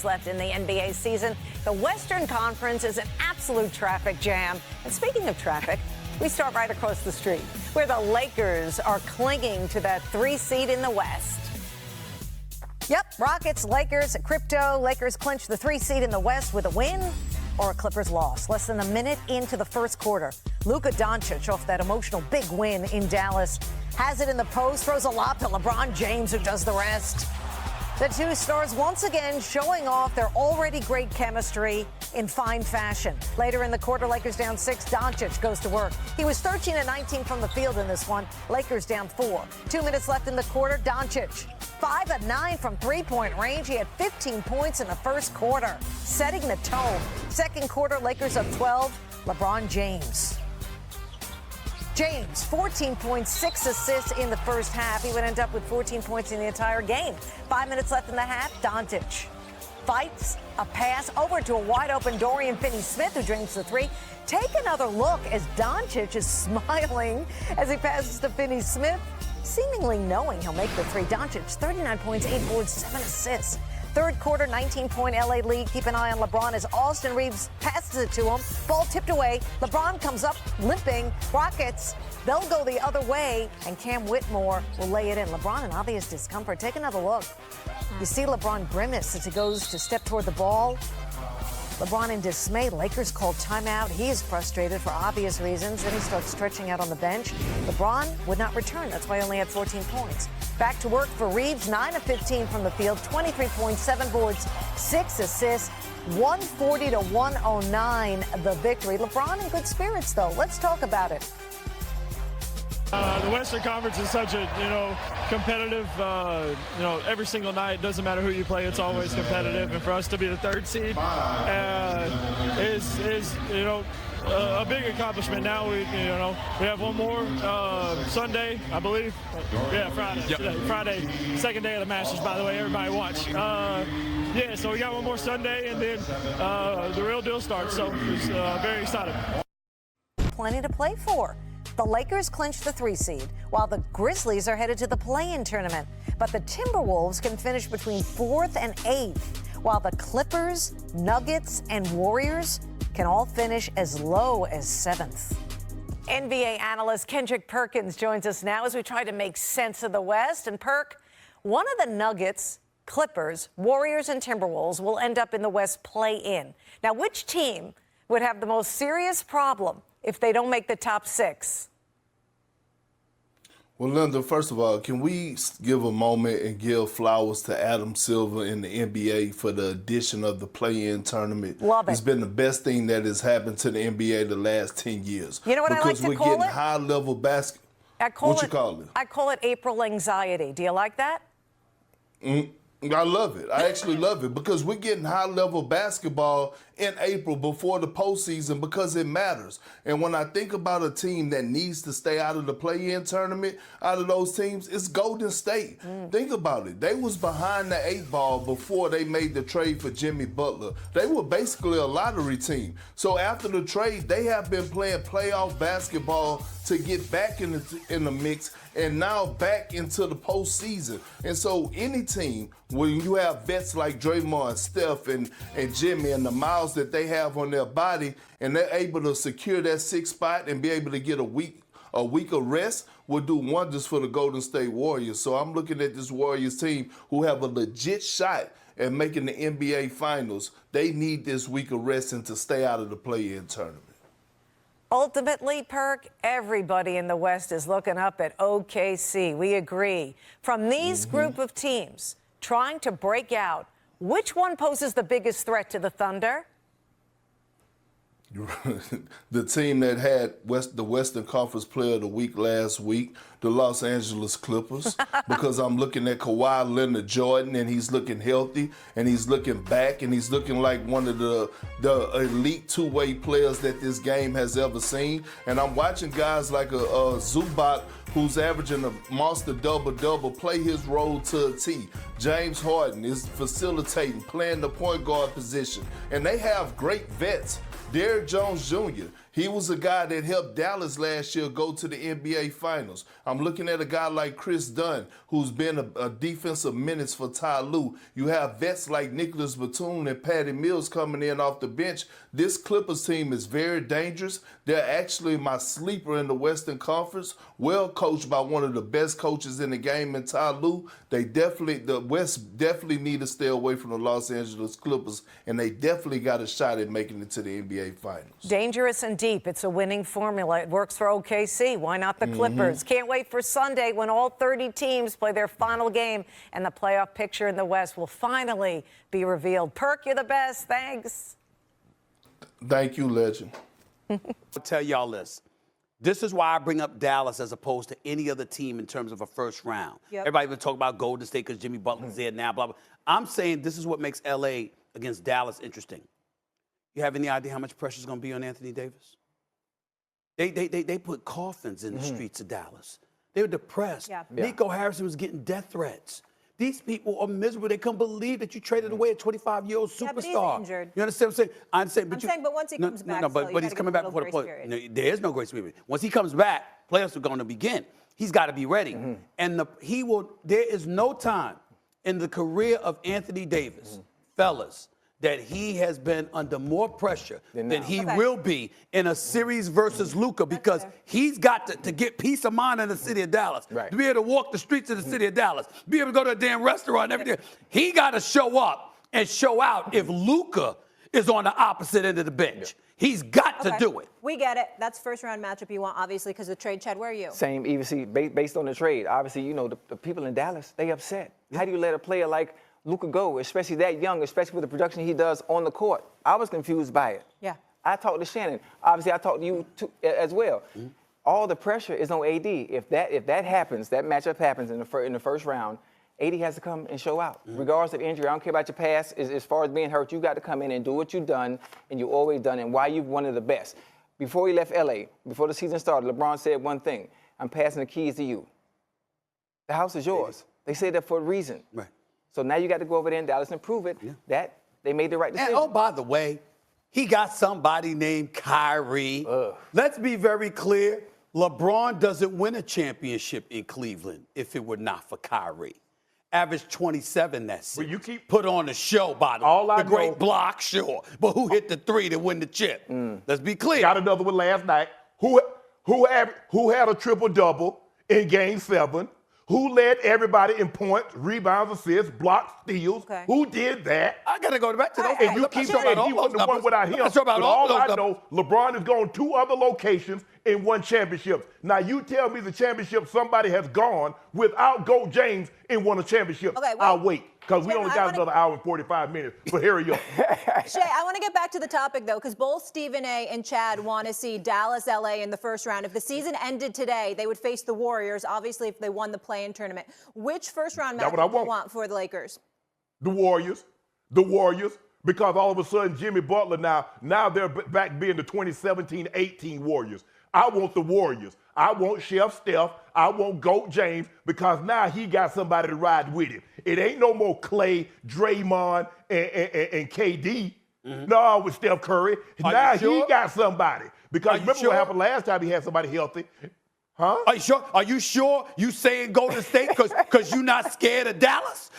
Left in the NBA season. The Western Conference is an absolute traffic jam. And speaking of traffic, we start right across the street, where the Lakers are clinging to that 3 seed in the West. Yep, Rockets, Lakers, crypto. Lakers clinch the 3 seed in the West with a win or a Clippers loss. Less than a minute into the first quarter, Luka Doncic, off that emotional big win in Dallas, has it in the post, throws a lob to LeBron James, who does the rest. The two stars once again showing off their already great chemistry in fine fashion. Later in the quarter, Lakers down 6. Doncic goes to work. He was 13 of 19 from the field in this one. Lakers down 4. 2 minutes left in the quarter. Doncic 5 of 9 from three-point range. He had 15 points in the first quarter, setting the tone. Second quarter, Lakers up 12. LeBron James, 14.6 assists in the first half. He would end up with 14 points in the entire game. 5 minutes left in the half. Doncic fights a pass over to a wide-open Dorian Finney-Smith, who drains the 3. Take another look as Doncic is smiling as he passes to Finney-Smith, seemingly knowing he'll make the 3. Doncic, 39 points, 8 boards, 7 assists. Third quarter, 19-point LA lead. Keep an eye on LeBron as Austin Reeves passes it to him. Ball tipped away. LeBron comes up limping. Rockets, they'll go the other way, and Cam Whitmore will lay it in. LeBron in obvious discomfort. Take another look. You see LeBron grimace as he goes to step toward the ball. LeBron in dismay. Lakers called timeout. He is frustrated for obvious reasons. Then he starts stretching out on the bench. LeBron would not return. That's why he only had 14 points. Back to work for Reeves. 9 of 15 from the field. 23 points, 7 boards, 6 assists. 140 to 109, the victory. LeBron in good spirits, though. Let's talk about it. The Western Conference is such a, competitive, every single night. Doesn't matter who you play, it's always competitive. And for us to be the 3rd seed is a big accomplishment. Now we have one more Sunday, I believe. Yeah, Friday. Yep. Today, Friday, second day of the Masters, by the way. Everybody watch. So we got one more Sunday, and then the real deal starts. So it's very exciting. Plenty to play for. The Lakers clinch the 3 seed, while the Grizzlies are headed to the play-in tournament. But the Timberwolves can finish between 4th and 8th, while the Clippers, Nuggets, and Warriors can all finish as low as 7th. NBA analyst Kendrick Perkins joins us now as we try to make sense of the West. And Perk, one of the Nuggets, Clippers, Warriors, and Timberwolves will end up in the West play-in. Now, which team would have the most serious problem if they don't make the top 6? Well, Linda, first of all, can we give a moment and give flowers to Adam Silver in the NBA for the addition of the play-in tournament? Love it. It's been the best thing that has happened to the NBA the last 10 years. You know what I like to call it? Because we're getting high-level basketball. What you call it? I call it April anxiety. Do you like that? I love it. I actually love it because we're getting high-level basketball in April before the postseason because it matters. And when I think about a team that needs to stay out of the play-in tournament, out of those teams, it's Golden State. Think about it. They was behind the 8 ball before they made the trade for Jimmy Butler. They were basically a lottery team. So after the trade, they have been playing playoff basketball to get back in the mix and now back into the postseason. And so any team, when you have vets like Draymond, Steph, and Jimmy, and the miles that they have on their body, and they're able to secure that 6th spot and be able to get a week of rest, will do wonders for the Golden State Warriors. So I'm looking at this Warriors team who have a legit shot at making the NBA Finals. They need this week of rest and to stay out of the play-in tournament. Ultimately, Perk, everybody in the West is looking up at OKC. We agree. From these group of teams trying to break out, which one poses the biggest threat to the Thunder? The team that had the Western Conference Player of the Week last week, the Los Angeles Clippers, because I'm looking at Kawhi Leonard Jordan, and he's looking healthy, and he's looking back, and he's looking like one of the elite two-way players that this game has ever seen. And I'm watching guys like a Zubac, who's averaging a monster double-double, play his role to a T. James Harden is facilitating, playing the point guard position. And they have great vets. Derrick Jones Jr., He was a guy that helped Dallas last year go to the NBA Finals. I'm looking at a guy like Chris Dunn, who's been a defensive menace for Ty Lue. You have vets like Nicholas Batum and Patty Mills coming in off the bench. This Clippers team is very dangerous. They're actually my sleeper in the Western Conference, well coached by one of the best coaches in the game in Ty Lue. The West definitely need to stay away from the Los Angeles Clippers, and they definitely got a shot at making it to the NBA Finals. Dangerous and deep. It's a winning formula. It works for OKC. Why not the Clippers? Can't wait for Sunday when all 30 teams play their final game and the playoff picture in the West will finally be revealed. Perk, you're the best. Thanks. Thank you, legend. I'll tell y'all this. This is why I bring up Dallas as opposed to any other team in terms of a first round. Everybody would talk about Golden State because Jimmy Butler's there now, blah, blah. I'm saying this is what makes L.A. against Dallas interesting. You have any idea how much pressure is going to be on Anthony Davis? They put coffins in the streets of Dallas. They were depressed. Nico Harrison was getting death threats. These people are miserable. They couldn't believe that you traded away a 25-year-old superstar. But he's injured. You understand what I'm saying? I'm saying, but once he comes back, but he's coming back before the play. No, there is no grace period. Once he comes back, playoffs are going to begin. He's got to be ready. And there is no time in the career of Anthony Davis, fellas, that he has been under more pressure than he will be in a series versus Luka, because he's got to get peace of mind in the city of Dallas, to be able to walk the streets of the city of Dallas, be able to go to a damn restaurant and everything. He got to show up and show out if Luka is on the opposite end of the bench. He's got to do it. We get it. That's first-round matchup you want, obviously, because of the trade. Chad, where are you? Same, even see, based on the trade. Obviously, you know, the people in Dallas, they upset. How do you let a player like Luka go, especially that young, especially with the production he does on the court? I was confused by it. Yeah. I talked to Shannon. Obviously, I talked to you too, as well. All the pressure is on AD. If that happens, that matchup happens in the first round, AD has to come and show out. Regardless of injury, I don't care about your past. As far as being hurt, you got to come in and do what you've done, and you always done, and why you've one of the best. Before he left LA, before the season started, LeBron said one thing: "I'm passing the keys to you. The house is yours." They say that for a reason. Right. So now you got to go over there in Dallas and prove it that they made the right decision. And, oh, by the way, he got somebody named Kyrie. Let's be very clear. LeBron doesn't win a championship in Cleveland if it were not for Kyrie. Averaged 27 that season. Well, you keep put on the show, by the way. The great block, sure. But who hit the three to win the chip? Let's be clear. Got another one last night. Who had a triple-double in Game 7? Who led everybody in points, rebounds, assists, blocks, steals? Who did that? I got to go back to those. And you keep saying he wasn't the one without him. But all I know, LeBron has gone 2 other locations and won championships. Now, you tell me the championship somebody has gone without GOAT James and won a championship. I'll wait, because we only got another hour and 45 minutes. But here you go. Shay, I want to get back to the topic, though, because both Stephen A. and Chad want to see Dallas, L.A. in the first round. If the season ended today, they would face the Warriors, obviously, if they won the play-in tournament. Which first-round matchup do you want for the Lakers? The Warriors. The Warriors. Because all of a sudden, Jimmy Butler now they're back being the 2017-18 Warriors. I want the Warriors. I want Chef Steph. I want GOAT James, because now he got somebody to ride with him. It ain't no more Clay, Draymond, and KD. No, with Steph Curry. Now he got somebody. Because remember what happened last time he had somebody healthy? Huh? Are you sure? Are you sure you saying Golden State because you're not scared of Dallas?